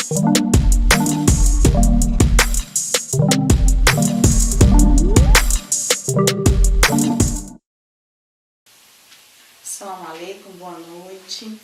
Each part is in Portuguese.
Assalamu alaikum, boa noite.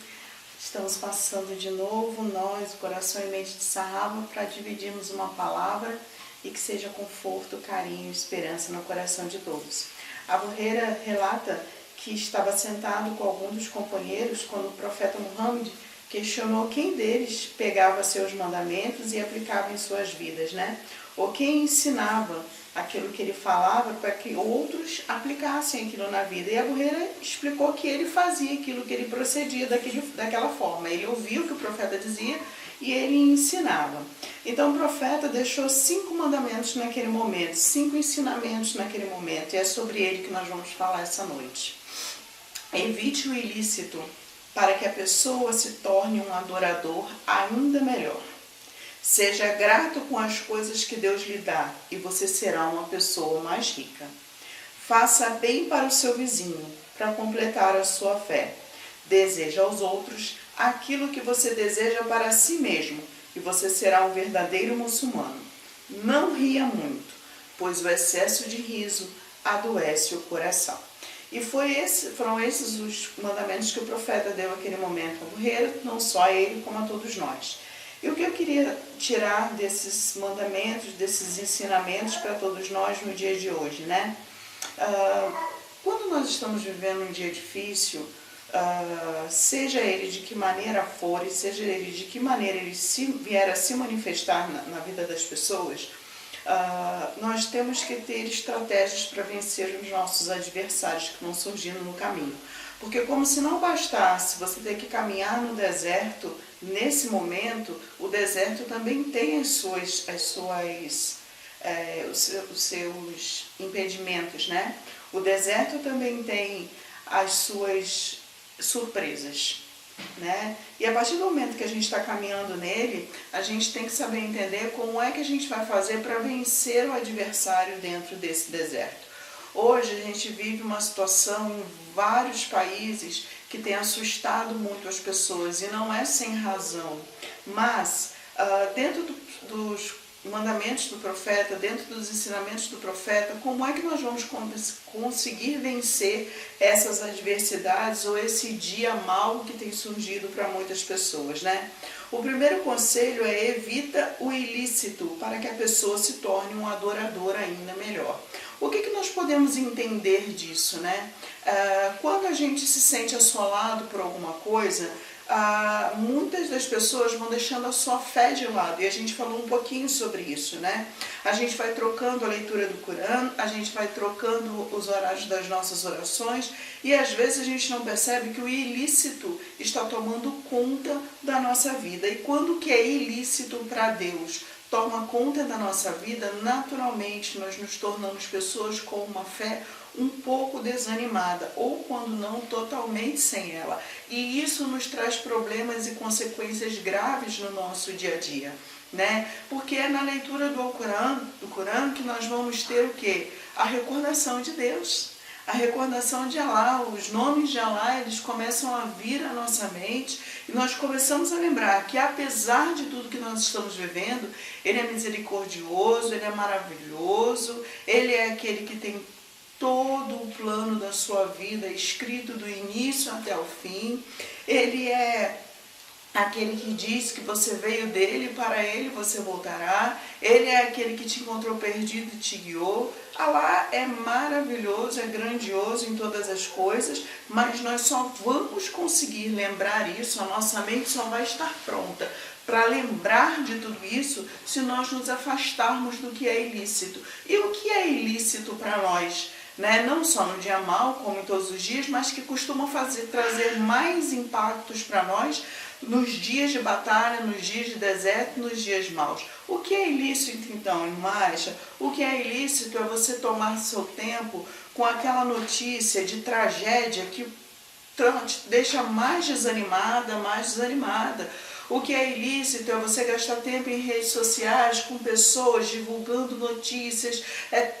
Estamos passando de novo, nós, o Coração e Mente de Sahaba, para dividirmos uma palavra e que seja conforto, carinho e esperança no coração de todos. Abu Huraira relata que estava sentado com algum dos companheiros quando o profeta Muhammad questionou quem deles pegava seus mandamentos e aplicava em suas vidas, né? Ou quem ensinava aquilo que ele falava para que outros aplicassem aquilo na vida. E Abu Huraira explicou que ele fazia aquilo, que ele procedia daquela forma. Ele ouvia o que o profeta dizia e ele ensinava. Então o profeta deixou 5 mandamentos naquele momento, 5 ensinamentos naquele momento. E é sobre ele que nós vamos falar essa noite. Evite o ilícito para que a pessoa se torne um adorador ainda melhor. Seja grato com as coisas que Deus lhe dá e você será uma pessoa mais rica. Faça bem para o seu vizinho, para completar a sua fé. Deseje aos outros aquilo que você deseja para si mesmo e você será um verdadeiro muçulmano. Não ria muito, pois o excesso de riso adoece o coração. E foram esses os mandamentos que o profeta deu naquele momento a Abu Huraira, não só a ele, como a todos nós. E o que eu queria tirar desses mandamentos, desses ensinamentos para todos nós no dia de hoje, né? Quando nós estamos vivendo um dia difícil, seja ele de que maneira for, e seja ele de que maneira ele vier a se manifestar na vida das pessoas, nós temos que ter estratégias para vencer os nossos adversários que vão surgindo no caminho. Porque como se não bastasse você ter que caminhar no deserto, nesse momento, o deserto também tem os seus impedimentos, né? O deserto também tem as suas surpresas, né? E a partir do momento que a gente está caminhando nele, a gente tem que saber entender como é que a gente vai fazer para vencer o adversário dentro desse deserto. Hoje a gente vive uma situação em vários países que tem assustado muito as pessoas e não é sem razão, mas dentro dos mandamentos do profeta, dentro dos ensinamentos do profeta, como é que nós vamos conseguir vencer essas adversidades ou esse dia mau que tem surgido para muitas pessoas, né? O primeiro conselho é evita o ilícito para que a pessoa se torne um adorador ainda melhor. O que nós podemos entender disso, né? Quando a gente se sente assolado por alguma coisa, muitas das pessoas vão deixando a sua fé de lado, e a gente falou um pouquinho sobre isso, né? A gente vai trocando a leitura do Corão, a gente vai trocando os horários das nossas orações, e às vezes a gente não percebe que o ilícito está tomando conta da nossa vida. E quando que é ilícito para Deus toma conta da nossa vida, naturalmente nós nos tornamos pessoas com uma fé um pouco desanimada, ou quando não, totalmente sem ela. E isso nos traz problemas e consequências graves no nosso dia a dia, né? Porque é na leitura do Corão que nós vamos ter o quê? A recordação de Deus. A recordação de Allah, os nomes de Allah, eles começam a vir à nossa mente e nós começamos a lembrar que apesar de tudo que nós estamos vivendo, Ele é misericordioso, Ele é maravilhoso, Ele é aquele que tem todo o plano da sua vida escrito do início até o fim. Ele é aquele que diz que você veio dele, para ele você voltará. Ele é aquele que te encontrou perdido e te guiou. Allah é maravilhoso, é grandioso em todas as coisas, mas nós só vamos conseguir lembrar isso, a nossa mente só vai estar pronta para lembrar de tudo isso se nós nos afastarmos do que é ilícito. E o que é ilícito para nós? Né? Não só no dia mau, como em todos os dias, mas que costuma trazer mais impactos para nós nos dias de batalha, nos dias de deserto, nos dias maus. O que é ilícito então, irmã Aisha? O que é ilícito é você tomar seu tempo com aquela notícia de tragédia que te deixa mais desanimada, O que é ilícito é você gastar tempo em redes sociais com pessoas divulgando notícias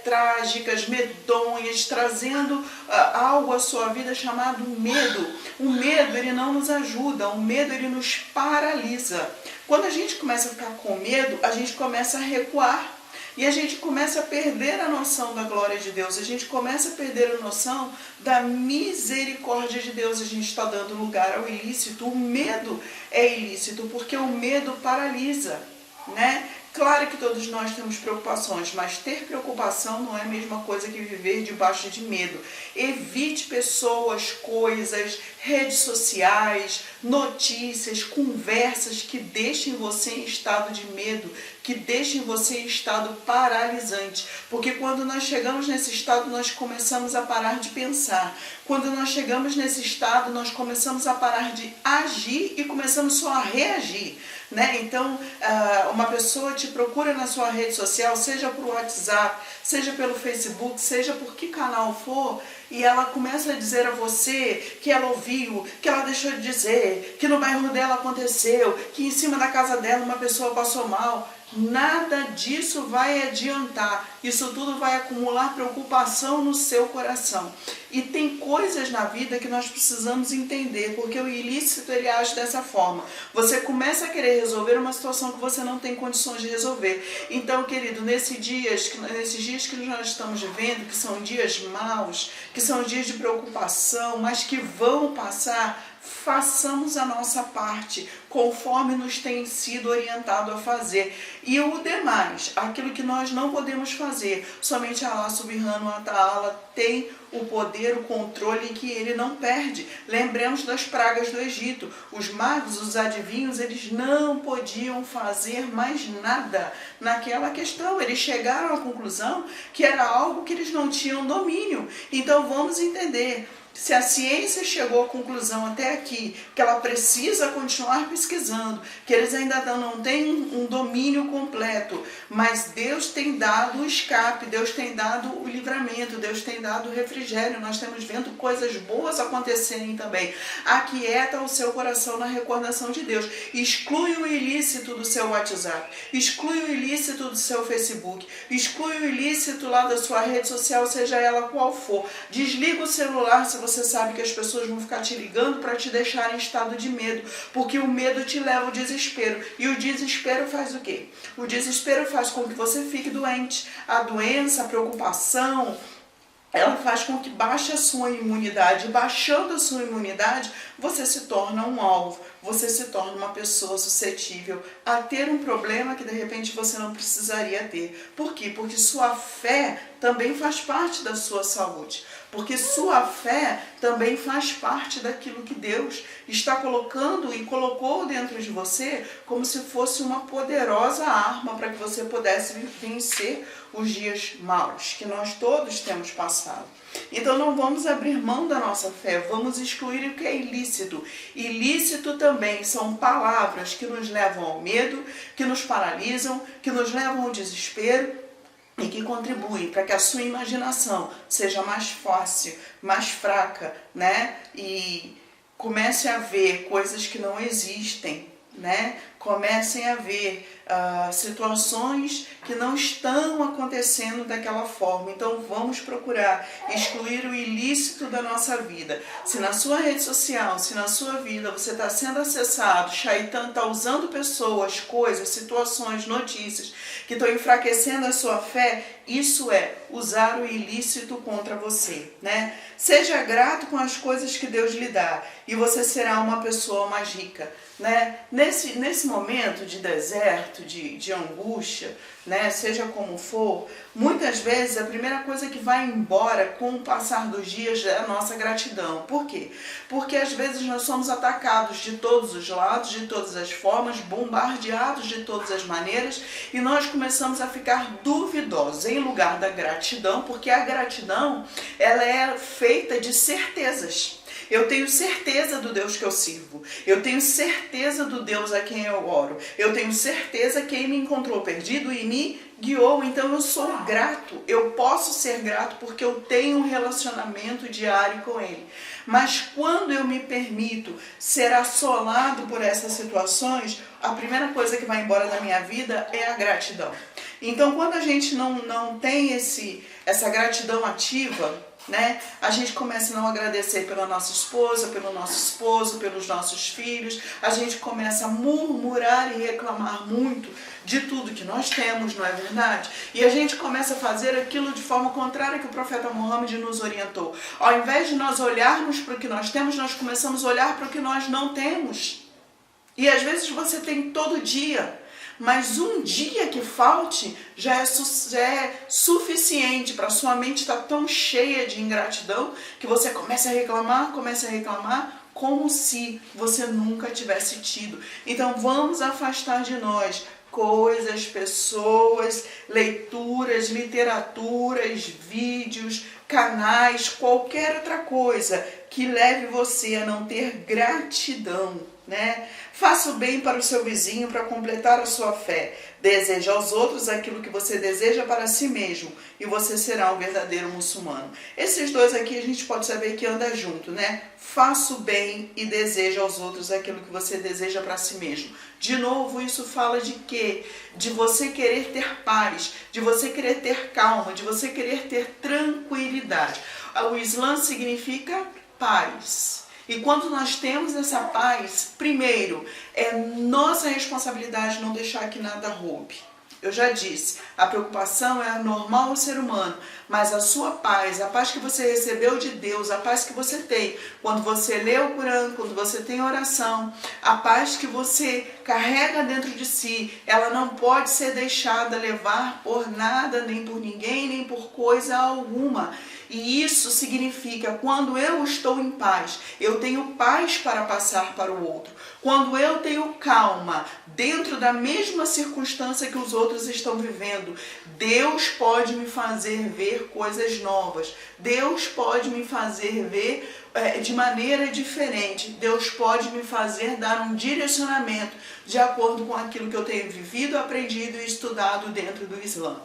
trágicas, medonhas, trazendo algo à sua vida chamado medo. O medo, ele não nos ajuda, o medo, ele nos paralisa. Quando a gente começa a ficar com medo, a gente começa a recuar. E a gente começa a perder a noção da glória de Deus, a gente começa a perder a noção da misericórdia de Deus. A gente está dando lugar ao ilícito. O medo é ilícito, porque o medo paralisa, né? Claro que todos nós temos preocupações, mas ter preocupação não é a mesma coisa que viver debaixo de medo. Evite pessoas, coisas, redes sociais, notícias, conversas que deixem você em estado de medo, que deixem você em estado paralisante. Porque quando nós chegamos nesse estado, nós começamos a parar de pensar. Quando nós chegamos nesse estado, nós começamos a parar de agir e começamos só a reagir, né? Então, uma pessoa te procura na sua rede social, seja por WhatsApp, seja pelo Facebook, seja por que canal for, e ela começa a dizer a você que ela ouviu, que ela deixou de dizer, que no bairro dela aconteceu, que em cima da casa dela uma pessoa passou mal. Nada disso vai adiantar. Isso tudo vai acumular preocupação no seu coração. E tem coisas na vida que nós precisamos entender, porque o ilícito ele age dessa forma. Você começa a querer resolver uma situação que você não tem condições de resolver. Então, querido, nesses dias que nós estamos vivendo, que são dias maus, que são dias de preocupação, mas que vão passar, façamos a nossa parte, conforme nos tem sido orientado a fazer. E o demais, aquilo que nós não podemos fazer, somente Allah Subhanahu wa Ta'ala tem o poder, o controle que ele não perde. Lembremos das pragas do Egito. Os magos, os adivinhos, eles não podiam fazer mais nada naquela questão. Eles chegaram à conclusão que era algo que eles não tinham domínio. Então vamos entender. Se a ciência chegou à conclusão até aqui que ela precisa continuar pesquisando, que eles ainda não têm um domínio completo, mas Deus tem dado o escape, Deus tem dado o livramento, Deus tem dado o refrigério, nós temos vendo coisas boas acontecerem também. Aquieta o seu coração na recordação de Deus. Exclui o ilícito do seu WhatsApp, exclui o ilícito do seu Facebook, exclui o ilícito lá da sua rede social, seja ela qual for. Desliga o celular se você sabe que as pessoas vão ficar te ligando para te deixar em estado de medo, porque o medo te leva ao desespero. E o desespero faz o quê? O desespero faz com que você fique doente. A doença, a preocupação, ela faz com que baixe a sua imunidade. Baixando a sua imunidade, você se torna um alvo, você se torna uma pessoa suscetível a ter um problema que de repente você não precisaria ter. Por quê? Porque sua fé também faz parte da sua saúde. Porque sua fé também faz parte daquilo que Deus está colocando e colocou dentro de você como se fosse uma poderosa arma para que você pudesse vencer os dias maus que nós todos temos passado. Então não vamos abrir mão da nossa fé, vamos excluir o que é ilícito. Ilícito também são palavras que nos levam ao medo, que nos paralisam, que nos levam ao desespero, e que contribuem para que a sua imaginação seja mais fácil, mais fraca, né? E comece a ver coisas que não existem, né? Comecem a ver situações que não estão acontecendo daquela forma. Então vamos procurar excluir o ilícito da nossa vida. Se na sua rede social, se na sua vida você está sendo acessado, Shaitan está usando pessoas, coisas, situações, notícias que estão enfraquecendo a sua fé, isso é usar o ilícito contra você, né? Seja grato com as coisas que Deus lhe dá e você será uma pessoa mais rica, né? Nesse momento de deserto, de angústia, né? Seja como for, muitas vezes a primeira coisa que vai embora com o passar dos dias é a nossa gratidão. Por quê? Porque às vezes nós somos atacados de todos os lados, de todas as formas, bombardeados de todas as maneiras e nós começamos a ficar duvidosos em lugar da gratidão, porque a gratidão ela é feita de certezas. Eu tenho certeza do Deus que eu sirvo. Eu tenho certeza do Deus a quem eu oro. Eu tenho certeza que Ele me encontrou perdido e me guiou. Então eu sou grato. Eu posso ser grato porque eu tenho um relacionamento diário com Ele. Mas quando eu me permito ser assolado por essas situações, a primeira coisa que vai embora da minha vida é a gratidão. Então quando a gente não tem essa gratidão ativa, né? A gente começa a não agradecer pela nossa esposa, pelo nosso esposo, pelos nossos filhos. A gente começa a murmurar e reclamar muito de tudo que nós temos, não é verdade? E a gente começa a fazer aquilo de forma contrária que o profeta Muhammad nos orientou. Ao invés de nós olharmos para o que nós temos, nós começamos a olhar para o que nós não temos. E às vezes você tem todo dia, mas um dia que falte já é suficiente para sua mente estar tão cheia de ingratidão que você começa a reclamar, como se você nunca tivesse tido. Então vamos afastar de nós coisas, pessoas, leituras, literaturas, vídeos, canais, qualquer outra coisa que leve você a não ter gratidão, né? Faça o bem para o seu vizinho para completar a sua fé. Deseje aos outros aquilo que você deseja para si mesmo e você será um verdadeiro muçulmano. Esses dois aqui a gente pode saber que anda junto, né? Faça o bem e deseje aos outros aquilo que você deseja para si mesmo. De novo, isso fala de quê? De você querer ter paz, de você querer ter calma, de você querer ter tranquilidade. O Islã significa paz. E quando nós temos essa paz, primeiro, é nossa responsabilidade não deixar que nada roube. Eu já disse, a preocupação é normal ao ser humano, mas a sua paz, a paz que você recebeu de Deus, a paz que você tem quando você lê o Corão, quando você tem oração, a paz que você carrega dentro de si, ela não pode ser deixada levar por nada, nem por ninguém, nem por coisa alguma. E isso significa, quando eu estou em paz, eu tenho paz para passar para o outro. Quando eu tenho calma, dentro da mesma circunstância que os outros estão vivendo, Deus pode me fazer ver coisas novas. Deus pode me fazer ver de maneira diferente. Deus pode me fazer dar um direcionamento de acordo com aquilo que eu tenho vivido, aprendido e estudado dentro do Islã.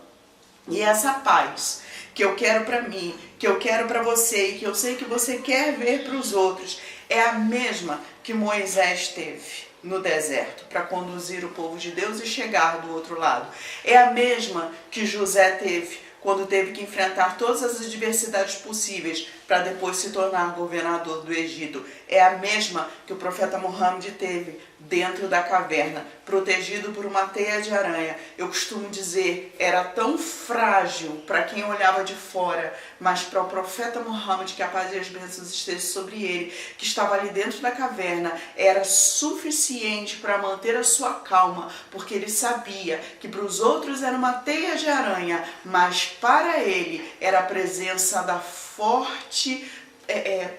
E essa paz que eu quero para mim, que eu quero para você e que eu sei que você quer ver para os outros, é a mesma que Moisés teve no deserto para conduzir o povo de Deus e chegar do outro lado. É a mesma que José teve quando teve que enfrentar todas as adversidades possíveis para depois se tornar governador do Egito. É a mesma que o profeta Muhammad teve dentro da caverna, protegido por uma teia de aranha. Eu costumo dizer, era tão frágil para quem olhava de fora, mas para o profeta Muhammad, que a paz e as bênçãos estejam sobre ele, que estava ali dentro da caverna, era suficiente para manter a sua calma, porque ele sabia que para os outros era uma teia de aranha, mas para ele era a presença da forte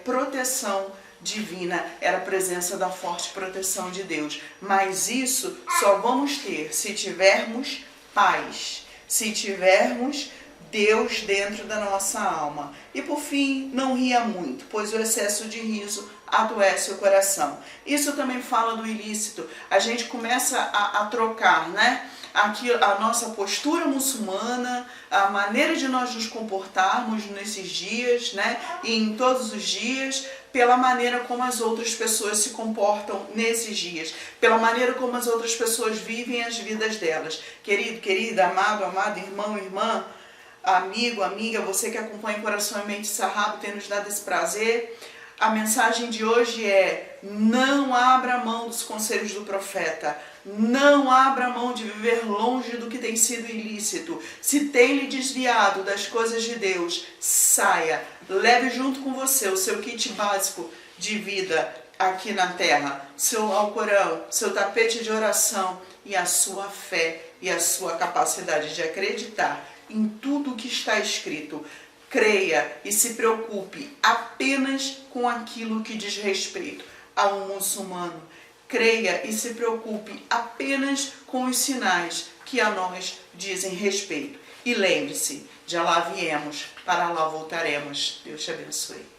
proteção divina, era a presença da forte proteção de Deus. Mas isso só vamos ter se tivermos paz, se tivermos Deus dentro da nossa alma. E por fim, não ria muito, pois o excesso de riso adoece o coração. Isso também fala do ilícito. A gente começa a trocar, né? Aqui, a nossa postura muçulmana, a maneira de nós nos comportarmos nesses dias, né? E em todos os dias, pela maneira como as outras pessoas se comportam nesses dias, pela maneira como as outras pessoas vivem as vidas delas. Querido, querida, amado, amada, irmão, irmã, amigo, amiga, você que acompanha Coração e Mente Sarrabo, tem nos dado esse prazer. A mensagem de hoje é: não abra mão dos conselhos do profeta, não abra mão de viver longe do que tem sido ilícito. Se tem lhe desviado das coisas de Deus, saia, leve junto com você o seu kit básico de vida aqui na terra, seu Alcorão, seu tapete de oração e a sua fé e a sua capacidade de acreditar em tudo o que está escrito. Creia e se preocupe apenas com aquilo que diz respeito a um muçulmano. Creia e se preocupe apenas com os sinais que a nós dizem respeito. E lembre-se, de lá viemos, para lá voltaremos. Deus te abençoe.